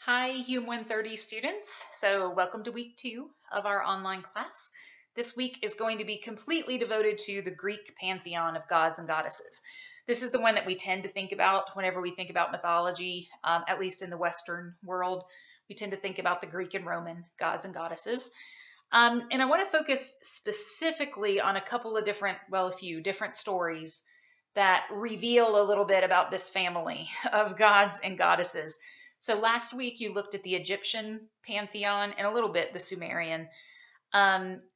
Hi, Hume 130 students. So welcome to week 2 of our online class. This week is going to be completely devoted to the Greek pantheon of gods and goddesses. This is the one that we tend to think about whenever we think about mythology, at least in the Western world. We tend to think about the Greek and Roman gods and goddesses. And I want to focus specifically on a few different stories that reveal a little bit about this family of gods and goddesses. So last week you looked at the Egyptian pantheon and a little bit the Sumerian.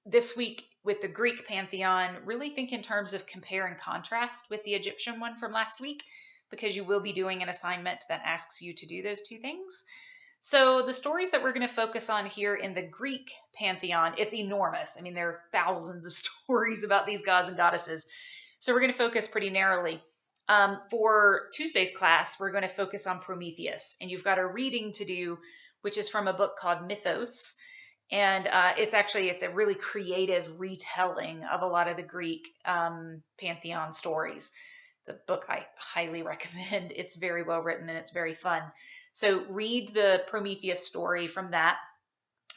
This week with the Greek pantheon, really think in terms of compare and contrast with the Egyptian one from last week, because you will be doing an assignment that asks you to do those two things. So the stories that we're going to focus on here in the Greek pantheon, it's enormous. I mean, there are thousands of stories about these gods and goddesses. So we're going to focus pretty narrowly. For Tuesday's class, we're going to focus on Prometheus, and you've got a reading to do, which is from a book called Mythos, and it's a really creative retelling of a lot of the Greek pantheon stories. It's a book I highly recommend. It's very well written and it's very fun. So read the Prometheus story from that,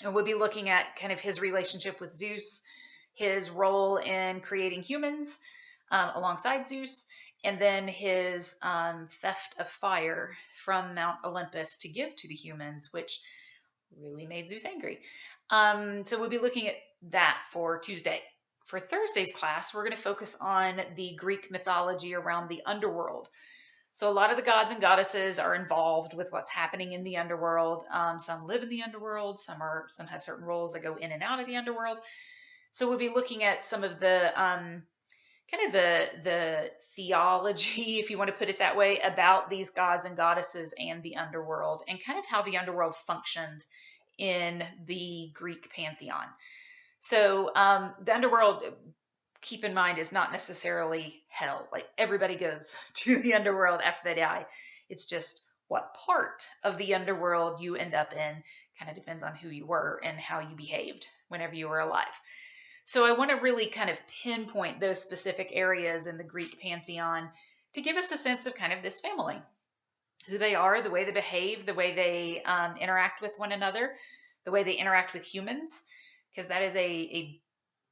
and we'll be looking at kind of his relationship with Zeus, his role in creating humans alongside Zeus, and then his theft of fire from Mount Olympus to give to the humans, which really made Zeus angry. So we'll be looking at that for Tuesday. For Thursday's class, we're going to focus on the Greek mythology around the underworld. So a lot of the gods and goddesses are involved with what's happening in the underworld. Some live in the underworld. Some have certain roles that go in and out of the underworld. So we'll be looking at some of the kind of the theology, if you want to put it that way, about these gods and goddesses and the underworld, and kind of how the underworld functioned in the Greek pantheon. So the underworld, keep in mind, is not necessarily hell. Like everybody goes to the underworld after they die. It's just what part of the underworld you end up in kind of depends on who you were and how you behaved whenever you were alive. So I want to really kind of pinpoint those specific areas in the Greek pantheon to give us a sense of kind of this family, who they are, the way they behave, the way they interact with one another, the way they interact with humans, because that is a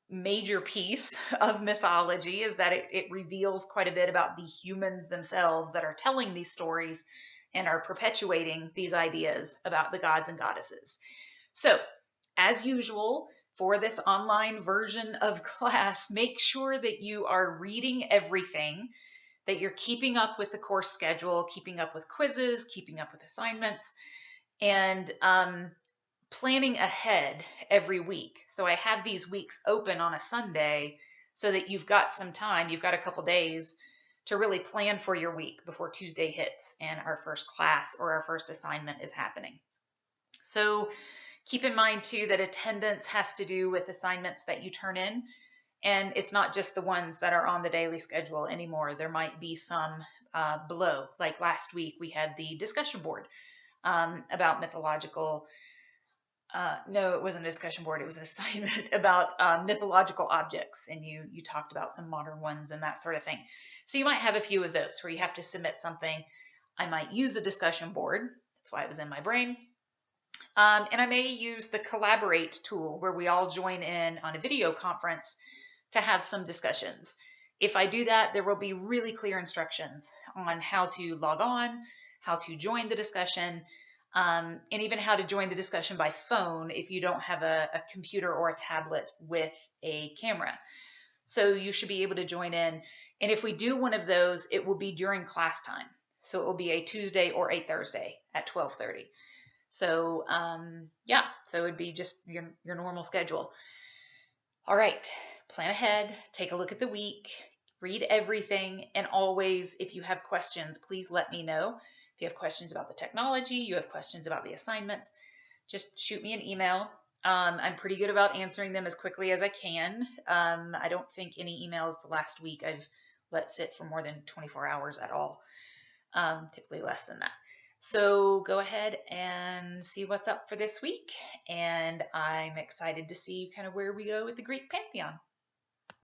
major piece of mythology, is that it reveals quite a bit about the humans themselves that are telling these stories and are perpetuating these ideas about the gods and goddesses. So, as usual, for this online version of class, make sure that you are reading everything, that you're keeping up with the course schedule, keeping up with quizzes, keeping up with assignments, and planning ahead every week. So I have these weeks open on a Sunday so that you've got some time, you've got a couple days to really plan for your week before Tuesday hits and our first class or our first assignment is happening. So keep in mind too that attendance has to do with assignments that you turn in. And it's not just the ones that are on the daily schedule anymore. There might be some below. Like last week, we had the discussion board about mythological. No, it wasn't a discussion board. It was an assignment about mythological objects, and you talked about some modern ones and that sort of thing. So you might have a few of those where you have to submit something. I might use a discussion board. That's why it was in my brain. And I may use the Collaborate tool where we all join in on a video conference to have some discussions. If I do that, there will be really clear instructions on how to log on, how to join the discussion, and even how to join the discussion by phone if you don't have a computer or a tablet with a camera. So you should be able to join in. And if we do one of those, it will be during class time. So it will be a Tuesday or a Thursday at 12:30. So yeah, so it'd be just your normal schedule. All right, plan ahead, take a look at the week, read everything, and always, if you have questions, please let me know. If you have questions about the technology, you have questions about the assignments, just shoot me an email. I'm pretty good about answering them as quickly as I can. I don't think any emails the last week I've let sit for more than 24 hours at all, typically less than that. So go ahead and see what's up for this week. And I'm excited to see kind of where we go with the Greek pantheon.